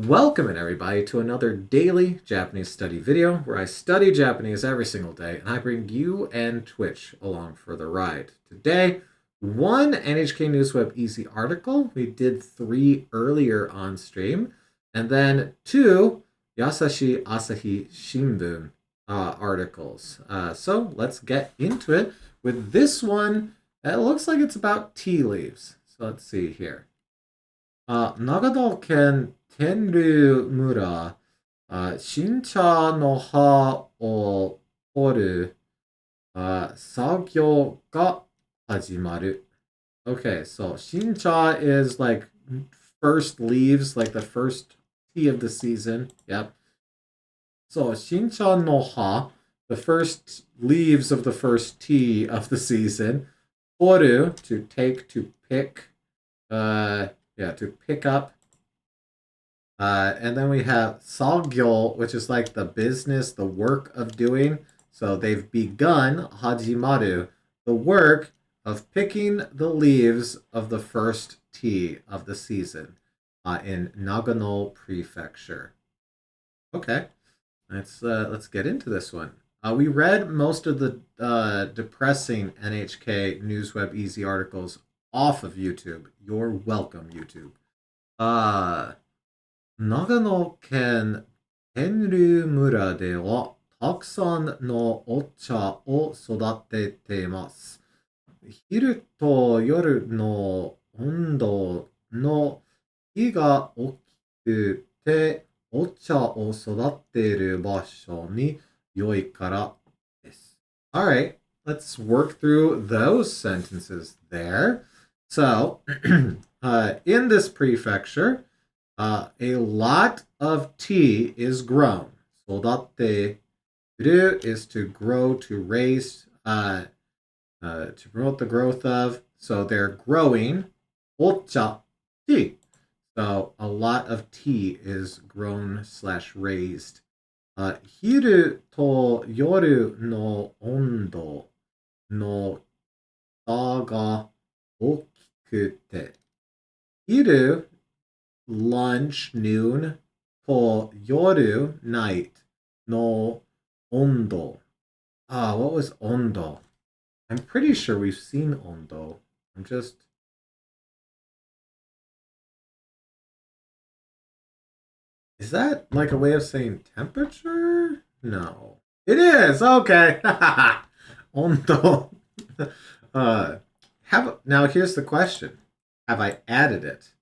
Welcome everybody to another daily Japanese study video where I study Japanese every single day and I bring you and Twitch along for the ride. Today, one NHK Newsweb Easy article. We did 3 earlier on stream, and then 2 Yasashi Asahi Shimbun articles. So let's get into it with this one. It looks like it's about tea leaves. So let's see here. Nagano-ken Tenryu-mura, 新茶の葉を掘る作業が始まる. Okay, so shincha is like first leaves, like the first tea of the season. Yep. So shincha no ha, the first leaves of the first tea of the season. Horu, to take, to pick. To pick up. And then we have sagyo, which is like the business, the work of doing. So they've begun hajimaru, the work of picking the leaves of the first tea of the season in Nagano Prefecture. Okay, let's get into this one. We read most of the depressing NHK Newsweb Easy articles off of YouTube. You're welcome, YouTube. 長野県天竜村ではたくさんのお茶を育てています。昼と夜の温度の日が大きくてお茶を育てる場所に良いからです。Alright, let's work through those sentences there. So, in this prefecture, a lot of tea is grown. Sodatte is to grow, to raise, to promote the growth of. So they're growing ocha, tea. So a lot of tea is grown / raised. Hiru to yoru no ondo no差が大きくて. Hiru, lunch, noon, to yoru, night, no ondo. What was ondo? I'm pretty sure we've seen ondo. Is that like a way of saying temperature? No. It is! Okay! Ondo. Now here's the question. Have I added it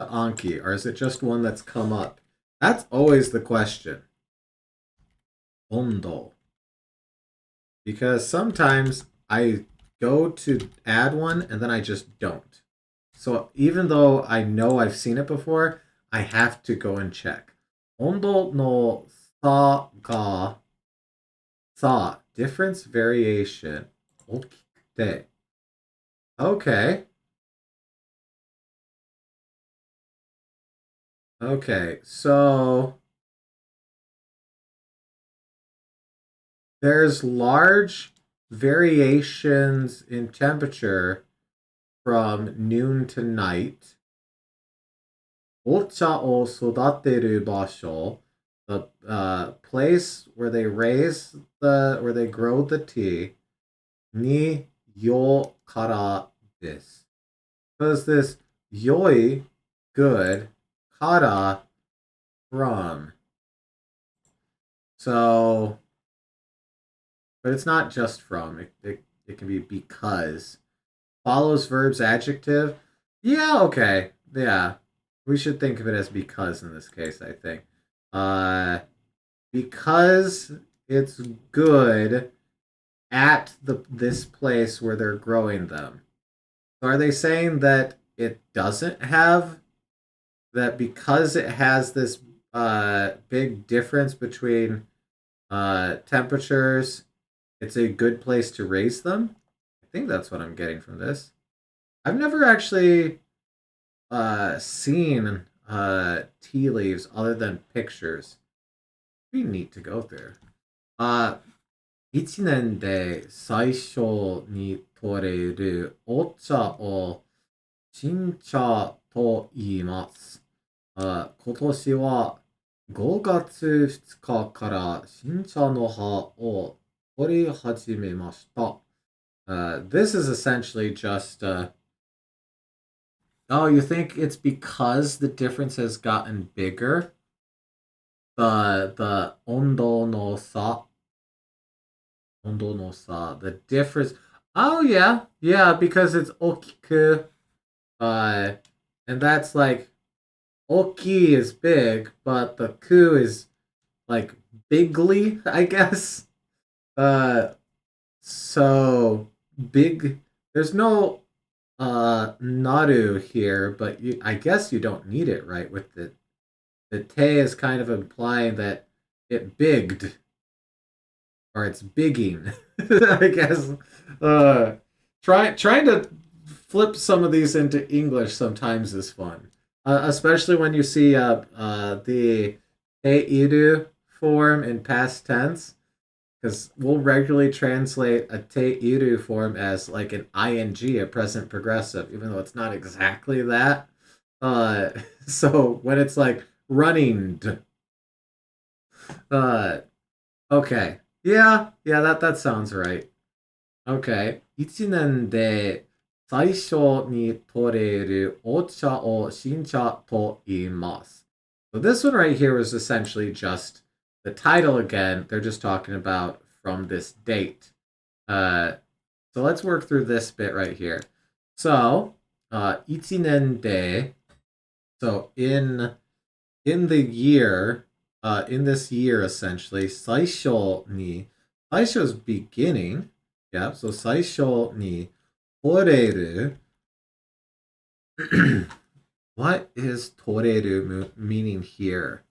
to Anki, or is it just one that's come up? That's always the question. Ondo. Because sometimes I go to add one and then I just don't. So even though I know I've seen it before, I have to go and check. Ondo no sa ga. Sa, difference, variation. Okikute. Okay. Okay, so there's large variations in temperature from noon to night. Ocha o sodateru basho, the place where they where they grow the tea, ni yo kara desu. Because this yoi, good, kara, from. So, but it's not just from. It can be because. Follows verbs adjective. Yeah, okay. Yeah. We should think of it as because in this case, I think. Because it's good at this place where they're growing them. So are they saying that it doesn't have that because it has this big difference between temperatures, it's a good place to raise them? I think that's what I'm getting from this. I've never actually seen tea leaves other than pictures. Pretty neat to go through. 1年で最初に取れるお茶を新茶と言います。今年は5月2日から新茶の葉を取り始めました。This is essentially just, oh, you think it's because the difference has gotten bigger? The the difference. Oh yeah, yeah, because it's okiku, uh, and that's like oki is big, but the ku is like bigly, I guess. Uh, so big. There's no naru here, but I guess you don't need it, right? With the te is kind of implying that it bigged or it's bigging. I guess. Uh, trying to flip some of these into English sometimes is fun, especially when you see the te form in past tense. Because we'll regularly translate a te iru form as like an ing, a present progressive, even though it's not exactly that. Uh, so when it's like running, uh, okay, yeah, that sounds right. Okay, 一年で最初に取れるお茶を新茶と言います。So this one right here was essentially just the title again. They're just talking about from this date. Uh, so let's work through this bit right here. So, 一年で, so in the year, in this year essentially, 最初 is beginning. Yeah, so 最初に toreru. What is toreru meaning here?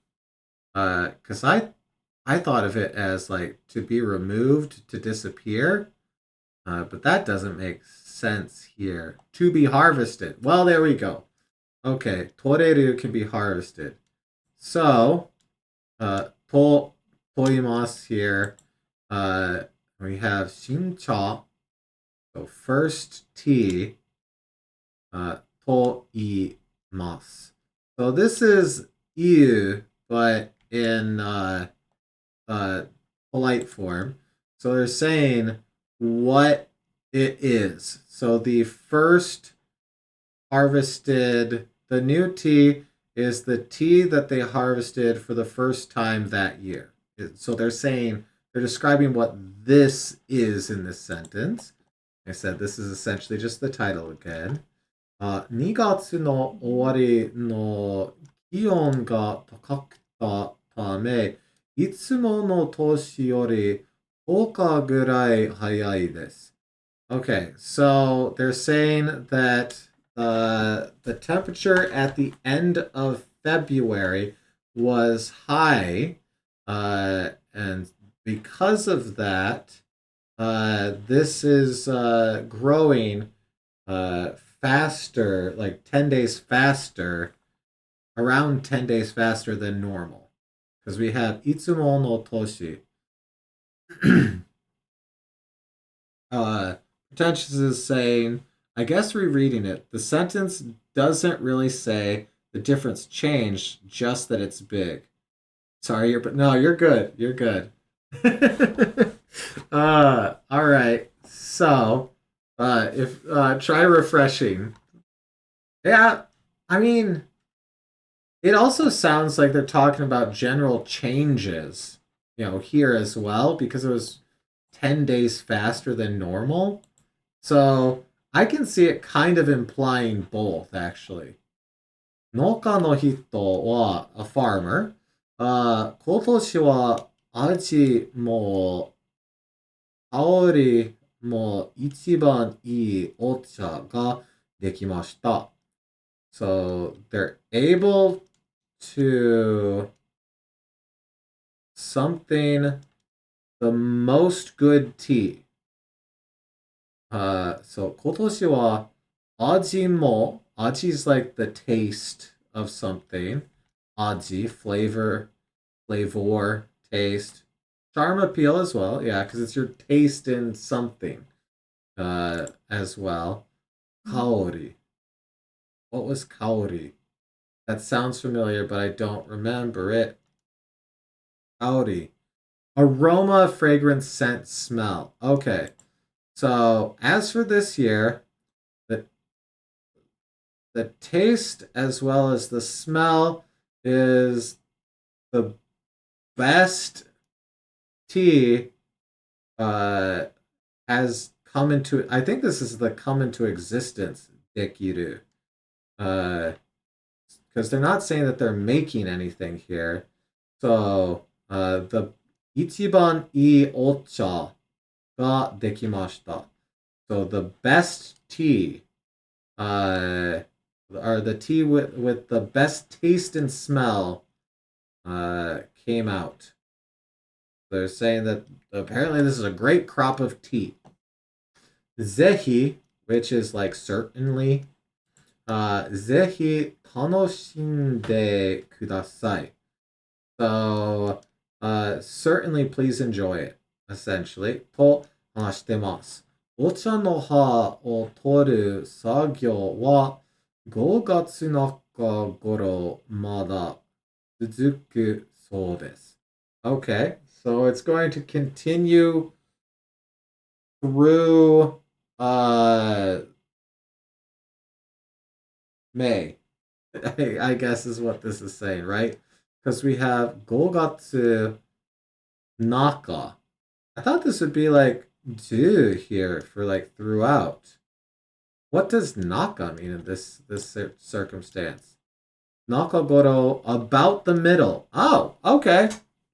Because I thought of it as like to be removed, to disappear. But that doesn't make sense here. To be harvested. Well, there we go. Okay, toreru can be harvested. So, toimasu here. We have shincha, so first tea, toimasu. So this is iu, but in polite form. So they're saying what it is. So the first harvested, the new tea is the tea that they harvested for the first time that year. So they're describing what this is in this sentence. I said this is essentially just the title again. 2月の終わりの気温が高かったため、いつもの年より10日ぐらい早いです。Okay, so they're saying that the temperature at the end of February was high, and because of that, this is growing faster, like 10 days faster, around 10 days faster than normal. Because we have Itsumo no Toshi. Pretentious is saying, I guess rereading it, the sentence doesn't really say the difference changed, just that it's big. Sorry, but no, you're good. You're good. All right. So, if try refreshing. Yeah, I mean, it also sounds like they're talking about general changes, here as well, because it was 10 days faster than normal. So I can see it kind of implying both, actually. 農家の人は a farmer. 今年は味も香りも一番いいお茶ができました。So they're able to something the most good tea. So 今年は味も aji is like the taste of something. Aji, flavor, taste. Charm appeal as well, yeah, because it's your taste in something as well. Kaori. What was kaori? That sounds familiar, but I don't remember it. Howdy. Aroma, fragrance, scent, smell. Okay. So as for this year, the the taste as well as the smell is the best tea uh has come into, I think this is the come into existence dekiru. Uh because they're not saying that they're making anything here. So the ichiban ii ocha ga dekimashita. So the best tea, uh, or the tea with the best taste and smell, came out. They're saying that apparently this is a great crop of tea. Zehi, which is like certainly, zehi tanoshinde kudasai. So, certainly please enjoy it, essentially. と話してます。お茶の葉を取る作業は5月中頃まだ続くそうです。Okay, so it's going to continue through May. I guess is what this is saying, right? Because we have 5月 Naka. I thought this would be like do here for like throughout. What does Naka mean in this circumstance? Nakagoro about the middle. Oh, okay.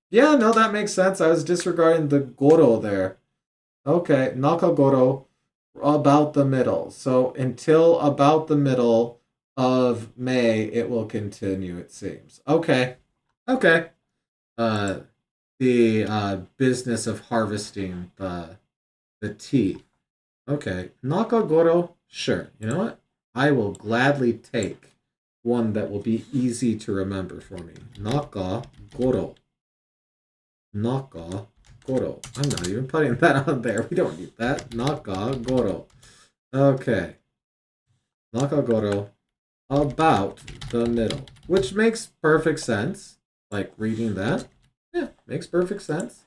Yeah, no, that makes sense. I was disregarding the goro there. Okay, Nakagoro about the middle. So until about the middle of May, it will continue, it seems. Okay. Okay. Uh the business of harvesting the tea. Okay, Nakagoro, sure. You know what? I will gladly take one that will be easy to remember for me. Nakagoro. Nakagoro. I'm not even putting that on there. We don't need that. Nakagoro. Okay. Nakagoro about the middle, which makes perfect sense. Like reading that. Yeah, makes perfect sense.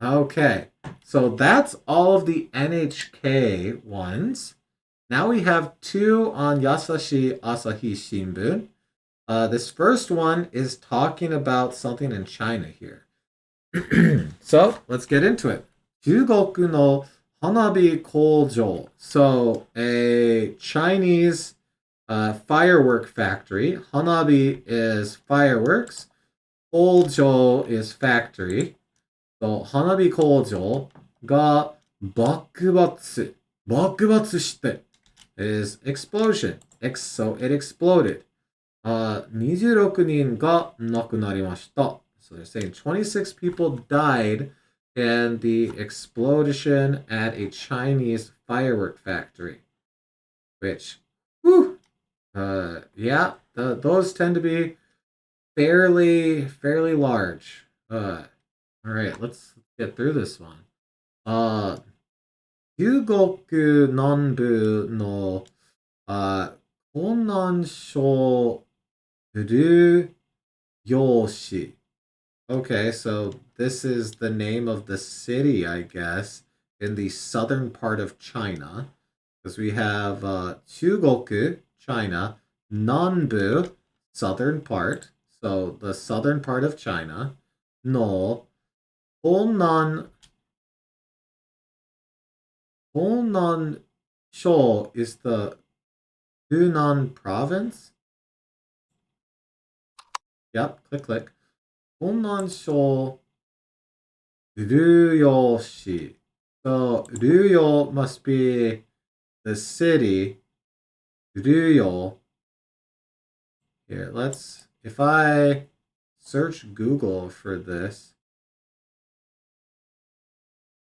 Okay, so that's all of the NHK ones. Now we have two on Yasashi Asahi Shimbun. This first one is talking about something in China here. So let's get into it. Jugoku no Hanabi Kojo. So a Chinese firework factory. Hanabi is fireworks. Kojo is factory. So, 花火工場が爆発。爆発して is explosion. So it exploded. 26人が亡くなりました。So they're saying 26 people died in the explosion at a Chinese firework factory. Which, whew, yeah, those tend to be fairly large. All right, let's get through this one. 中国南部の、湖南省ル陽市. Okay, so this is the name of the city, I guess, in the southern part of China. Because we have 中国, China, Nanbu, southern part. So the southern part of China. No, Honan Shou is the Hunan province. Yep, click. Honan Shou Ryuyoshi. So Ryo must be the city. Ryo. Here, if I search Google for this.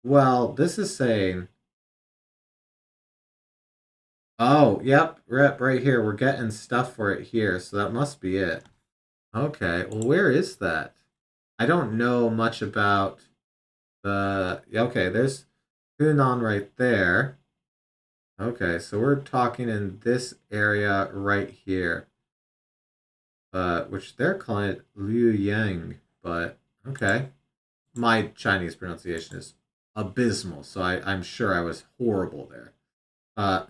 Well, this is saying, oh, yep, right here. We're getting stuff for it here, so that must be it. Okay, well, where is that? I don't know much about okay, there's Hunan right there. Okay, so we're talking in this area right here. which they're calling it Liu Yang, but okay. My Chinese pronunciation is abysmal, so I'm sure I was horrible there.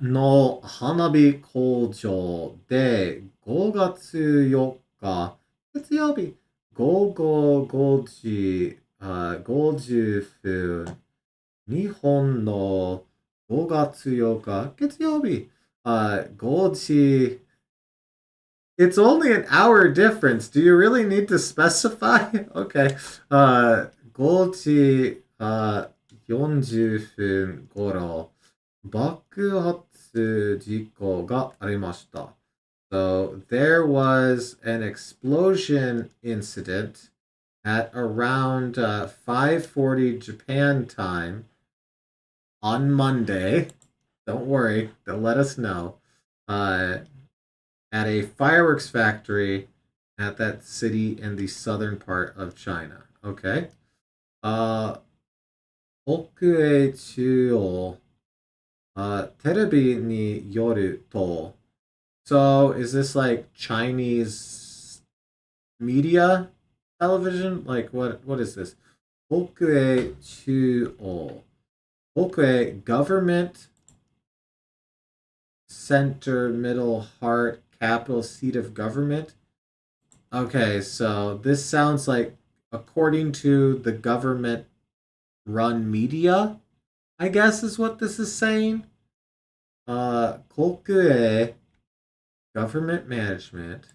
の花火工場で5月4日月曜日午後5時50分日本の5月8日月曜日5時 It's only an hour difference. Do you really need to specify? Okay. 5時40分頃爆発事故がありました。So there was an explosion incident at around 5:40 Japan time on Monday. Don't worry, they'll let us know. At a fireworks factory at that city in the southern part of China. Okay. 北米中央テレビによると So is this like Chinese media television? Like what is this? 北米中央北米 government center middle heart capital seat of government. Okay, so this sounds like according to the government run media, I guess is what this is saying. 国営 government management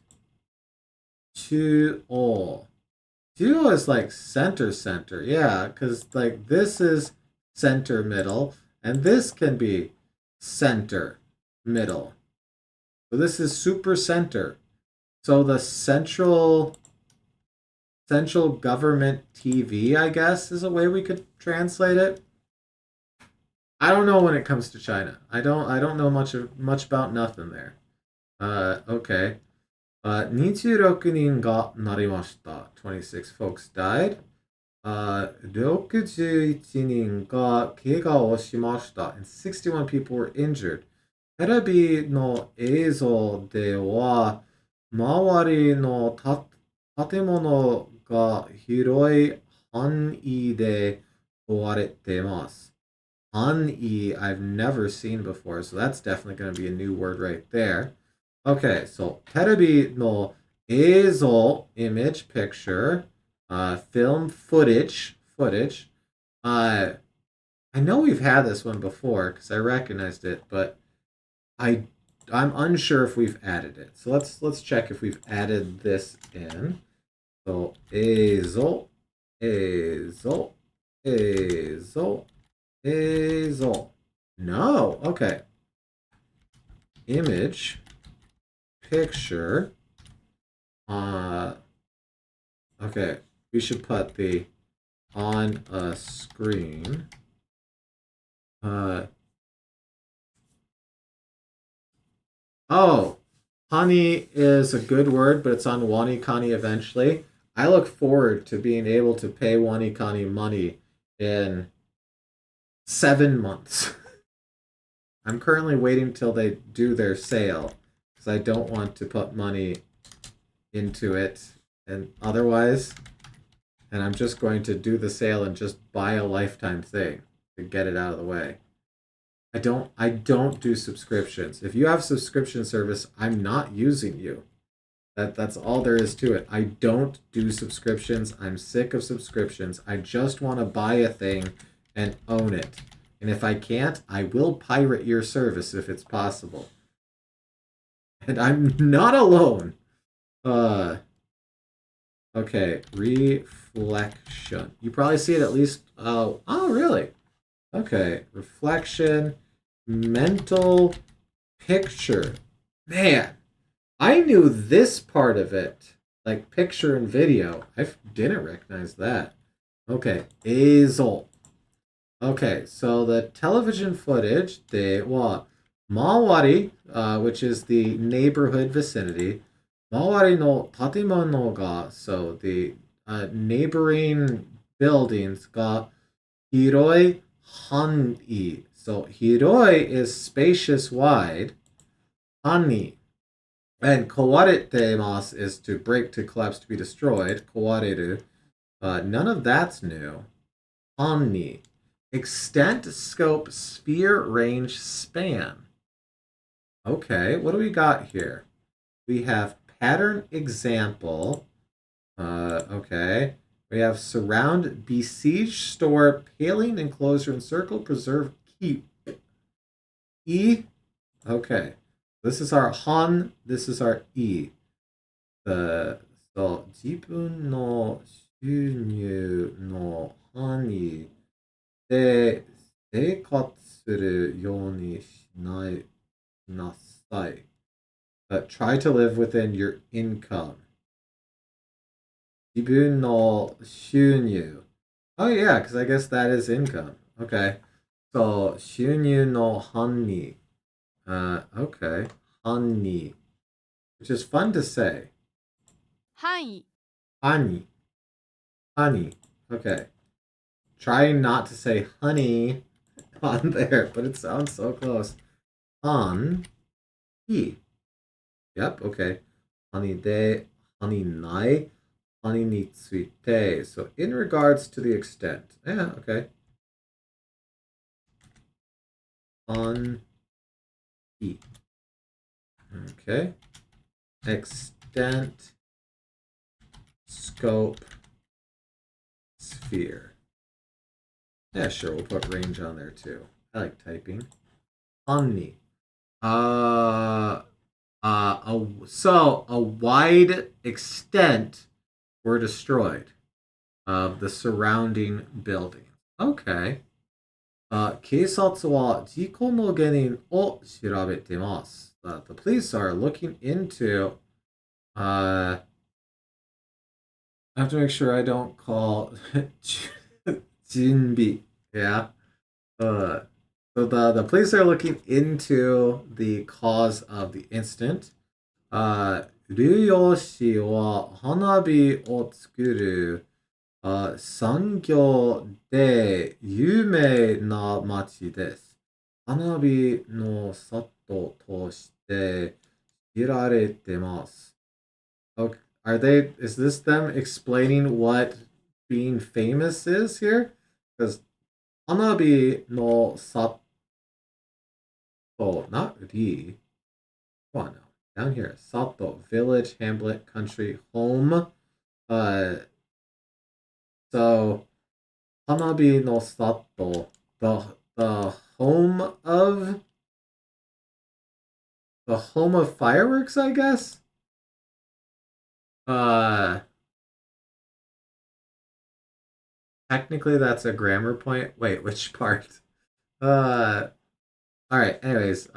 中央 Duo is like center, yeah, because like this is center middle, and this can be center middle. So this is super center. So the central government TV, I guess, is a way we could translate it. I don't know when it comes to China. I don't know much about nothing there. Okay. 26人がなりました。26 folks died. 61人が怪我をしました。And 61 people were injured. テレビの映像では、周りの建物が広い範囲で覆われています。範囲 I've never seen before, so that's definitely going to be a new word right there. Okay, so テレビの映像 image, picture, film footage. I know we've had this one before because I recognized it, but I'm unsure if we've added it. So let's check if we've added this in. So 映像 No, okay. Image, picture. Okay, we should put the on a screen. Oh, honey is a good word, but it's on WaniKani eventually. I look forward to being able to pay WaniKani money in 7 months. I'm currently waiting till they do their sale because I don't want to put money into it and otherwise. And I'm just going to do the sale and just buy a lifetime thing to get it out of the way. I don't do subscriptions. If you have subscription service, I'm not using you. That's all there is to it. I don't do subscriptions. I'm sick of subscriptions. I just want to buy a thing and own it. And if I can't, I will pirate your service if it's possible. And I'm not alone. Okay, reflection. You probably see it at least. Oh, really? Okay, reflection, mental picture. Man, I knew this part of it, like picture and video. I didn't recognize that. Okay, 映像. Okay, so the television footage, では、周り, which is the neighborhood vicinity, 周りの建物が, so the neighboring buildings が広い範囲. So 広い is spacious, wide. 範囲 And kawaretemasu is to break, to collapse, to be destroyed. Kawareru. None of that's new. Omni. Extent, scope, sphere, range, span. Okay, what do we got here? We have pattern example. Okay. We have surround, besiege, store, paling, enclosure, encircle, preserve, keep. E. Okay. This is our Han. This is our E. The so 自分の収入の範囲で生活するようにしないなさい。Try to live within your income. 自分の収入. Oh yeah, because I guess that is income. Okay. So 収入の範囲. Okay. 範囲. Which is fun to say. 範囲 Honey. Honey. Okay. Trying not to say honey on there, but it sounds so close. Han. He. Yep, okay. Honey de. Honey nai. Honey ni tsuite. So in regards to the extent. Yeah, okay. On. He. Okay. Extent. Scope. Sphere. Yeah, sure, we'll put range on there too. I like typing. Omni. So a wide extent were destroyed of the surrounding building. Okay. 警察は事故の原因を調べてます。The police are looking into. I have to make sure I don't call Jinbi. Yeah. So the police are looking into the cause of the incident. 竜陽市は花火を作る産業で有名な町です。花火の里として知られてます。Okay, is this them explaining what being famous is here? Because 花火の里, not ri. Come on now. Down here. Sato, village, hamlet, country, home. Uh, so Hanabi no Sato, the home of fireworks, I guess. Uh, Technically that's a grammar point. Wait, which part? Uh, all right. Anyways,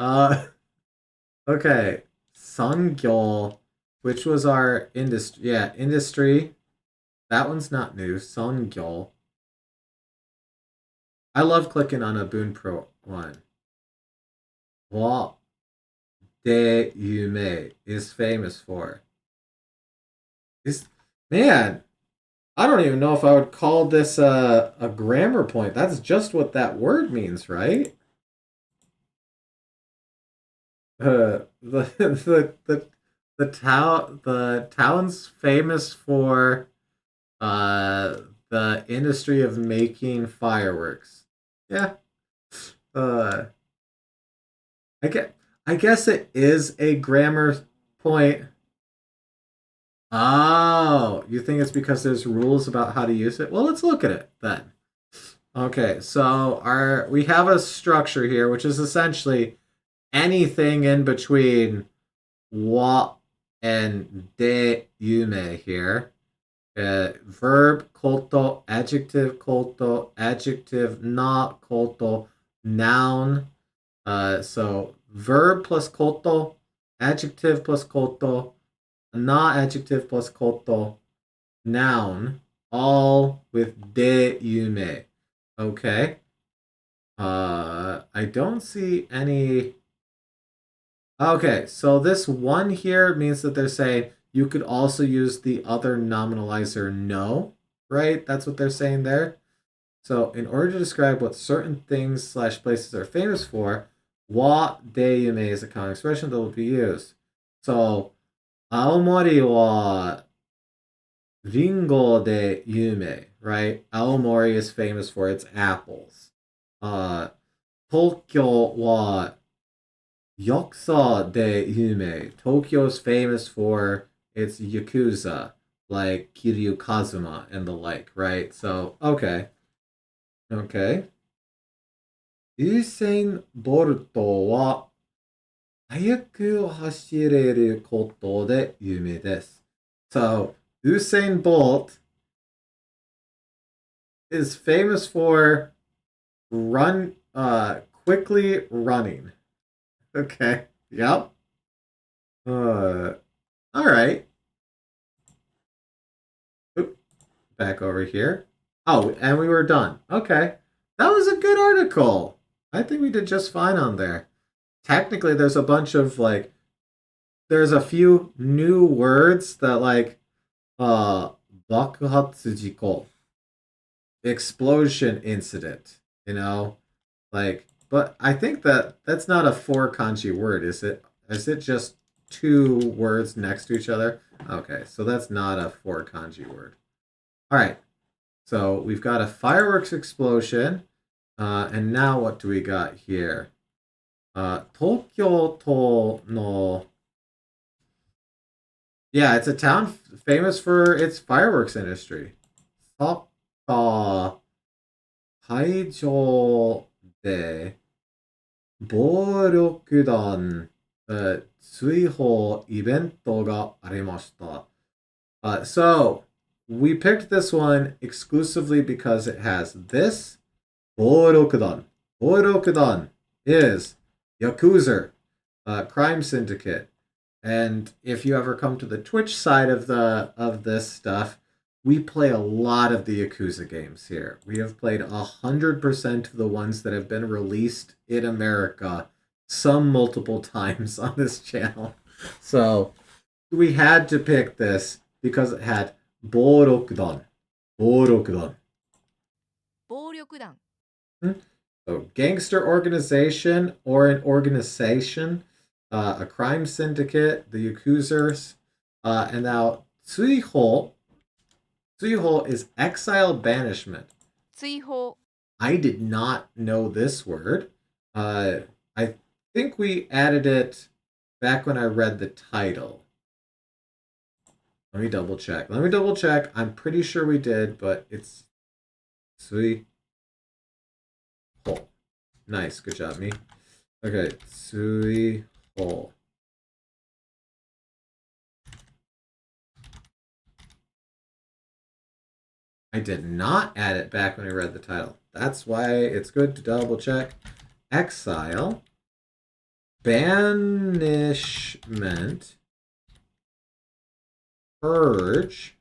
okay. Sangyo, which was our industry. Yeah, industry. That one's not new. Sangyo. I love clicking on a Boon Pro one. What de Yume is famous for. Is man, I don't even know if I would call this a grammar point. That's just what that word means, right? The town's famous for the industry of making fireworks. Yeah. Uh, I guess it is a grammar point. Oh, you think it's because there's rules about how to use it? Well, let's look at it then. Okay, so we have a structure here, which is essentially anything in between wa and de yume here. Verb koto, adjective not koto, noun. So verb plus koto, adjective plus koto, not adjective plus koto, noun, all with de yume. Okay. I don't see any. Okay, so this one here means that they're saying you could also use the other nominalizer no, right? That's what they're saying there. So in order to describe what certain things slash places are famous for, wa de yume is a common expression that will be used. So, 青森はリンゴで有名, right? Aomori is famous for its apples. Tokyo wa yakuza de yume. Tokyo is famous for its yakuza, like Kiryu Kazuma and the like, right? So, okay. Okay. Usain Bolt は速く走れることで有名です。So, Usain Bolt is famous for quickly running. Okay. Yep. All right. Oop, back over here. Oh, and we were done. Okay. That was a good article. I think we did just fine on there. Technically, there's a bunch of there's a few new words that uh, 爆発事故, explosion incident, but I think that's not a four kanji word, is it? Is it just two words next to each other? Okay, so that's not a four kanji word. All right, so we've got a fireworks explosion, and now what do we got here? Tokyo to no. Yeah, it's a town famous for its fireworks industry. Saka 会場で暴力団追放イベントがありました。So, we picked this one exclusively because it has this 暴力団. 暴力団 is Yakuza, crime syndicate. And if you ever come to the Twitch side of this stuff, we play a lot of the Yakuza games here. We have played 100% of the ones that have been released in America, some multiple times on this channel. So we had to pick this because it had 暴力団. 暴力団. 暴力団 So gangster organization or an organization, a crime syndicate, the Yakuzers, and now 追放. 追放 is exile banishment. 追放 I did not know this word. I think we added it back when I read the title. Let me double check. I'm pretty sure we did, but it's 追放. Nice, good job, me. Okay, 追放. I did not add it back when I read the title. That's why it's good to double check. Exile, banishment, purge,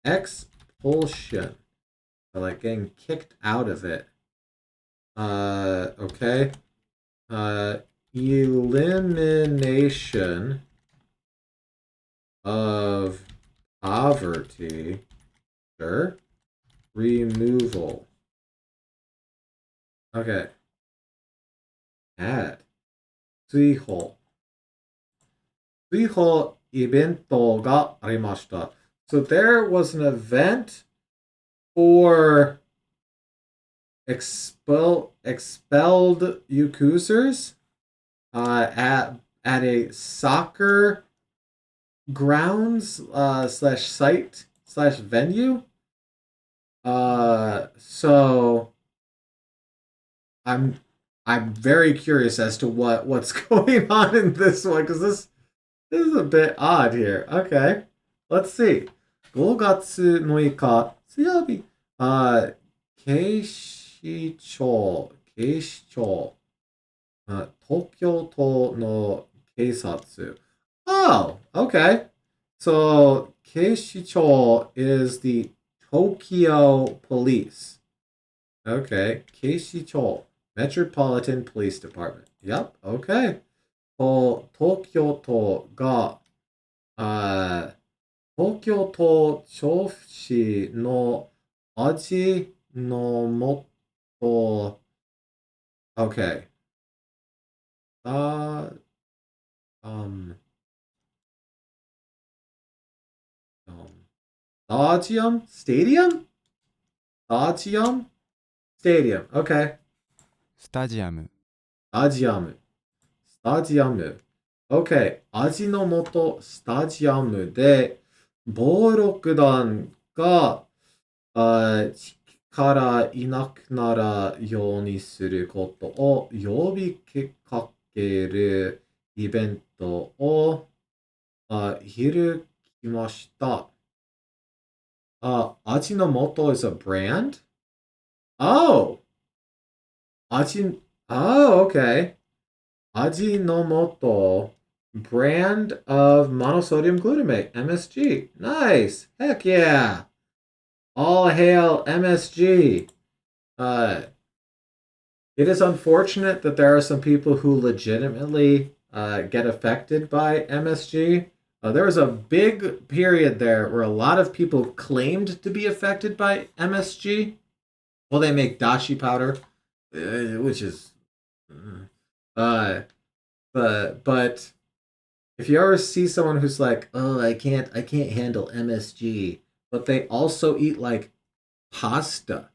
expulsion. So like getting kicked out of it. Okay. Elimination of poverty. Sure. Removal. Okay. Add. 追放. 追放イベントがありました. So there was an event for expelled Yakuzers at a soccer grounds slash site slash venue. So I'm very curious as to what's going on in this one because this is a bit odd here. Okay, let's see. 5月6日水曜日。警視庁、東京都の警察. Oh, okay. So, 警視庁 is the Tokyo Police. Okay, 警視庁 Metropolitan Police Department. Yep, okay. 東京都が、東京都調布市の味の素 Okay. um, Stadium? Stadium? Stadium? Stadium. Okay. スタジアム、スタジアム。スタジアム。OK。味の素スタジアムで、暴力団が、地からいなくならようにすることを呼びかけるイベントを開きました。味の素 is a brand? Oh! 味、oh, okay. 味の素 brand of monosodium glutamate, MSG. Nice. Heck yeah. All hail MSG. Uh, it is unfortunate that there are some people who legitimately get affected by MSG. There was a big period there where a lot of people claimed to be affected by MSG. Well, they make dashi powder, which is, uh, but if you ever see someone who's like, oh, I can't handle MSG, but they also eat like pasta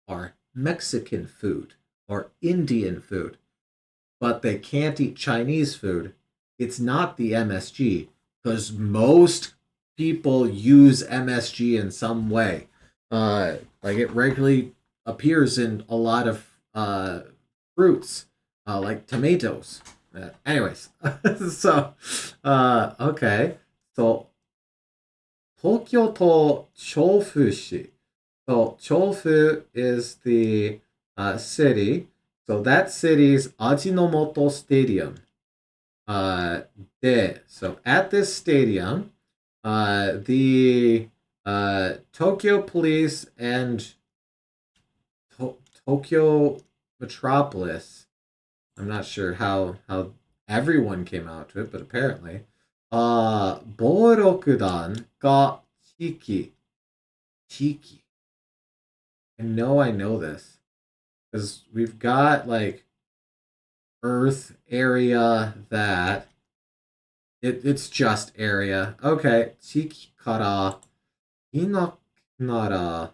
or Mexican food or Indian food, but they can't eat Chinese food, it's not the MSG because most people use MSG in some way. Like it regularly appears in a lot of fruits, like tomatoes. Anyways, so okay, so Tokyo to Chofushi. So Chofu is the city. So that city's Ajinomoto Stadium. So at this stadium, the Tokyo Police and Tokyo Metropolis. I'm not sure how everyone came out to it, but apparently, 暴力団が地域. I know this because we've got like Earth area that it's just area. Okay, 地域からいなくなら.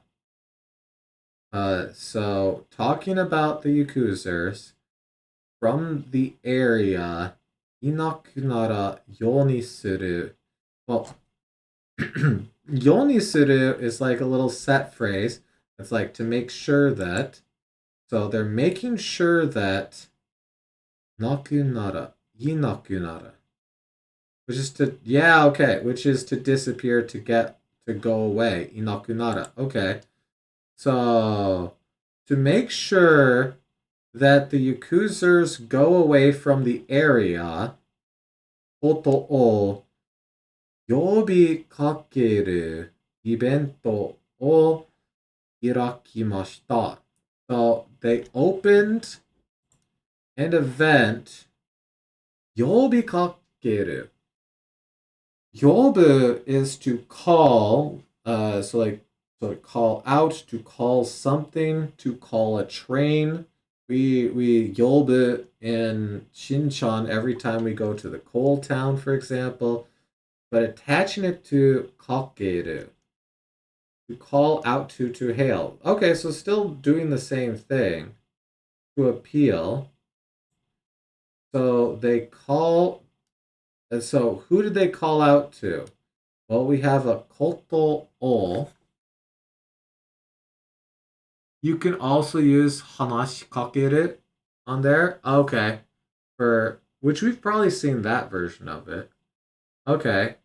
So talking about the Yakuzers from the area, いなくならようにする. Well, ようにする is like a little set phrase. It's like to make sure that. So they're making sure that なくなら, いなくなら. Which is to, yeah, okay. Which is to disappear, to go away. いなくなら. Okay. So, to make sure that the Yakuzers go away from the area, ことを呼びかけるイベントを開きました. So, they opened an event, 呼びかける. Yobu is to call, so call out, to call something, to call a train. We yobu in Shinchan every time we go to the coal town, for example. But attaching it to kakeru, to call out to hail. Okay, so still doing the same thing. To appeal. So they call. So who did they call out to? Well, we have a koto o. You can also use hanashikakeru on there. Okay. For which we've probably seen that version of it. Okay.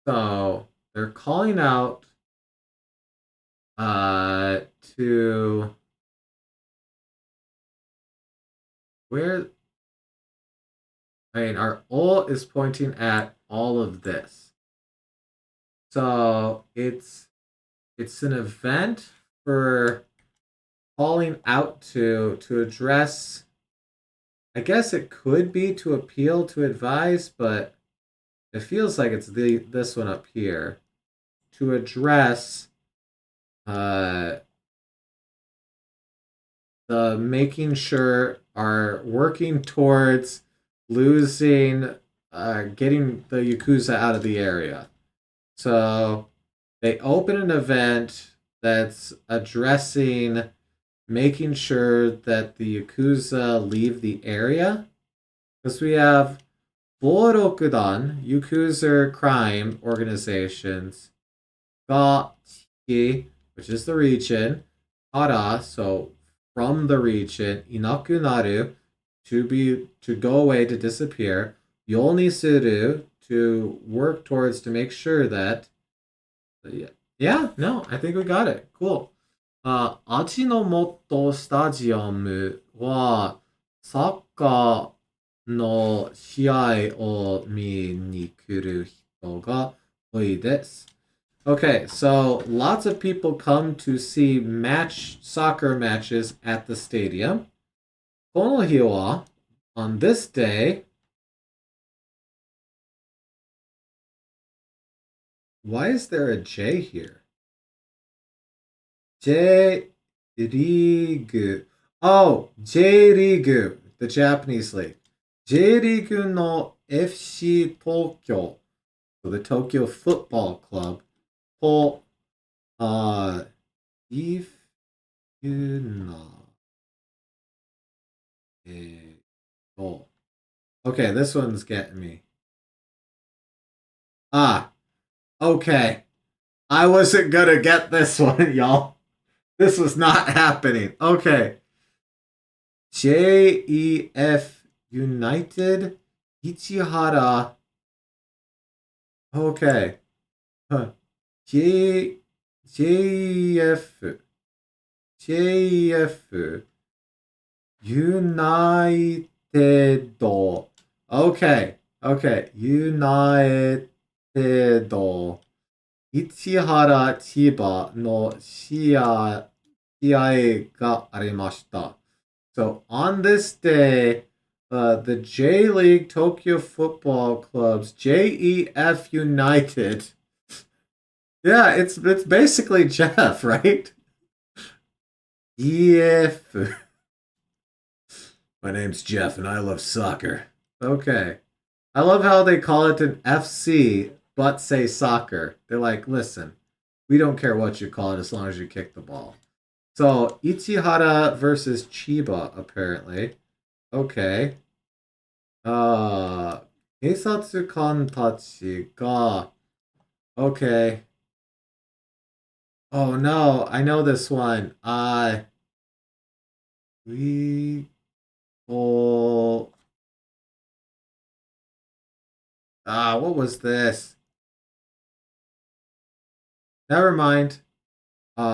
So they're calling out to where, I mean, our O is pointing at all of this. So it's an event for calling out to address. I guess it could be to appeal, to advise, but it feels like it's this one up here, to address uh the making sure are working towards losing getting the Yakuza out of the area. So they open an event that's addressing making sure that the Yakuza leave the area. Because we have Borokudan, Yakuza crime organizations, Gachi, which is the region, Hara, so from the region, Inakunaru, to go away, to disappear, Yonisuru, to work towards to make sure that yeah, no, I think we got it. Cool. 味の素スタジアムはサッカーの試合を見に来る人が多いです。Okay, so lots of people come to see soccer matches at the stadium. この日は on this day, why is there a J here? J League. Oh, J League, the Japanese league. J League no FC Tokyo, so the Tokyo Football Club, と、if you know, oh. Okay, this one's getting me. Okay. I wasn't gonna get this one, y'all. This was not happening. Okay. JEF United Ichihara. Okay. Huh. JEF United. Okay. United. 市原千葉の試合がありました。So on this day, the J League Tokyo Football Club's JEF United. Yeah, it's basically Jeff, right? EF. My name's Jeff and I love soccer. Okay. I love how they call it an FC, but say soccer. They're like, listen, we don't care what you call it as long as you kick the ball. So, Ichihara versus Chiba, apparently. Okay. 警察官たちが Okay. Oh no, I know this one. We oh what was this? Never mind. Wait.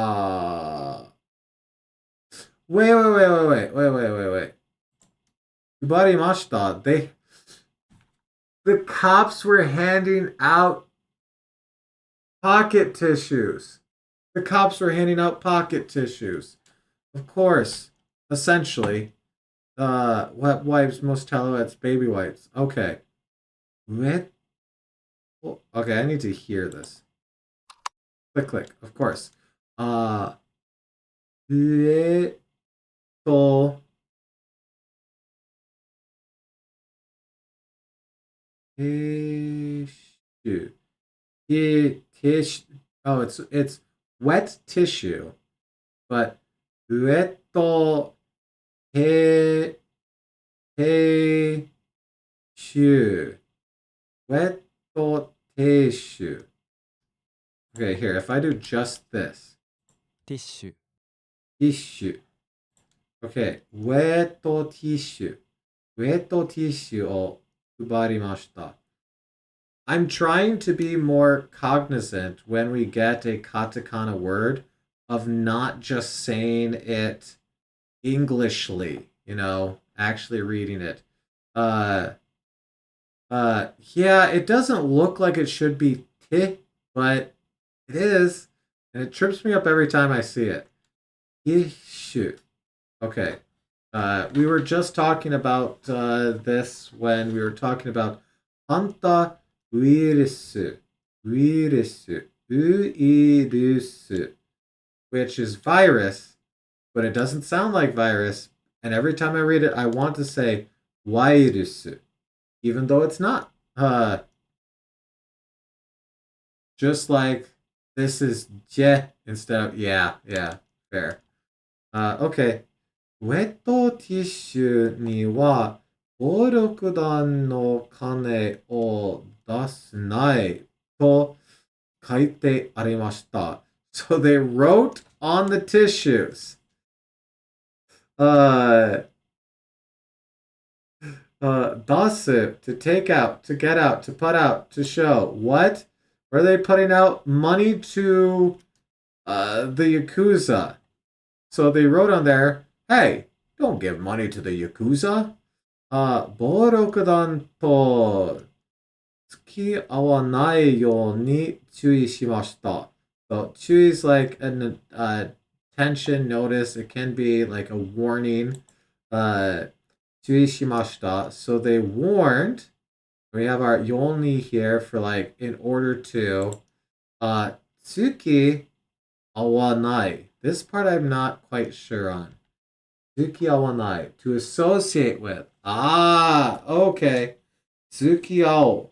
Ubarimashita. The cops were handing out pocket tissues. The cops were handing out pocket tissues. Of course. Essentially. Wet wipes, most towelettes, baby wipes. Okay. Wet. Okay, I need to hear this. Click. Of course. Little tissue. Oh, it's wet tissue, but wet tissue. Wet tissue. Okay, here, if I do just this. ティッシュ Tissue. Okay, wet tissue. Wet tissue を配りました。I'm trying to be more cognizant when we get a katakana word of not just saying it Englishly, actually reading it. Yeah, it doesn't look like it should be ti, but it is, and it trips me up every time I see it. Issue. Okay. We were just talking about this when we were talking about Hanta Uirus, which is virus, but it doesn't sound like virus. And every time I read it, I want to say virus, even though it's not. Just like this is je instead of yeah, fair. Okay. ウェットティッシュには暴力団の金を出すないと書いてありました。So they wrote on the tissues. Uh, 出す to take out, to get out, to put out, to show. What? Were they putting out money to the Yakuza? So they wrote on there, hey, don't give money to the Yakuza. 暴力団と付き合わないように注意しました。So 注意 is like an attention, notice. It can be like a warning. 注意しました. So they warned. We have our yoni here for like in order to. 付き合わない. This part I'm not quite sure on. 付き合わない to associate with. Ah, okay. 付き合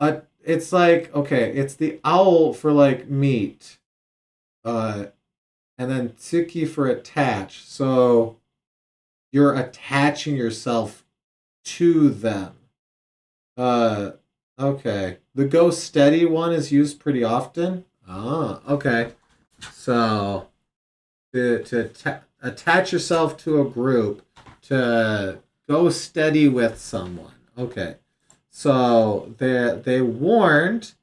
う. It's like okay, it's the owl for like meat. And then tsuki for attach. So you're attaching yourself to them. Okay. The go steady one is used pretty often. Ah, okay. So to attach yourself to a group, to go steady with someone. Okay. So they warned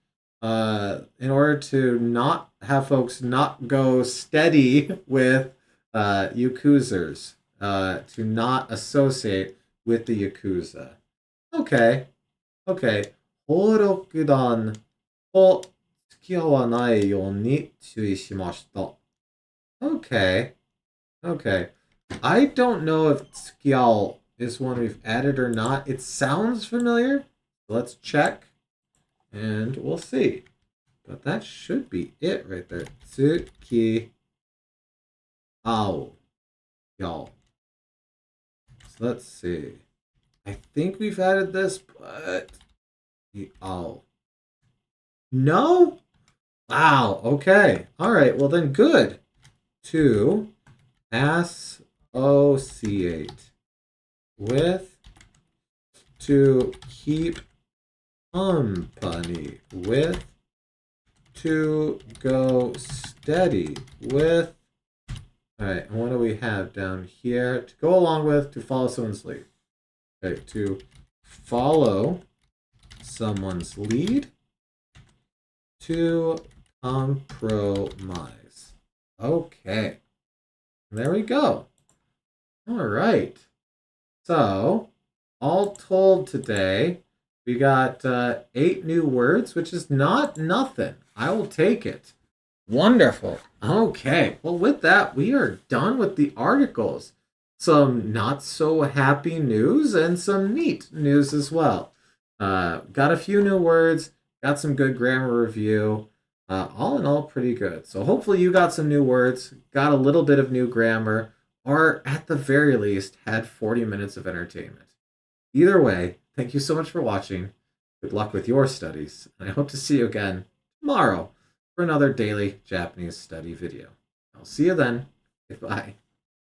in order to not have folks not go steady with Yakuzers, to not associate with the Yakuza. Okay. Okay. 暴力団と付き合わないように注意しました。Okay. Okay. I don't know if tsukiao is one we've added or not. It sounds familiar. Let's check and we'll see. But that should be it right there. Tsukiao. Y'all. So let's see. I think we've added this, but oh. No? Wow, okay. All right, well then good. To associate with, to keep company with, to go steady with. All right, and what do we have down here? To go along with, to follow someone's lead. Okay, to follow someone's lead, to compromise. Okay, there we go. All right. So, all told today, we got 8 new words, which is not nothing. I will take it. Wonderful. Okay. Well, with that, we are done with the articles. Some not so happy news and some neat news as well. Got a few new words, got some good grammar review. All in all, pretty good. So hopefully you got some new words, got a little bit of new grammar, or at the very least, had 40 minutes of entertainment. Either way, thank you so much for watching. Good luck with your studies, and I hope to see you again tomorrow for another daily Japanese study video. I'll see you then. Goodbye.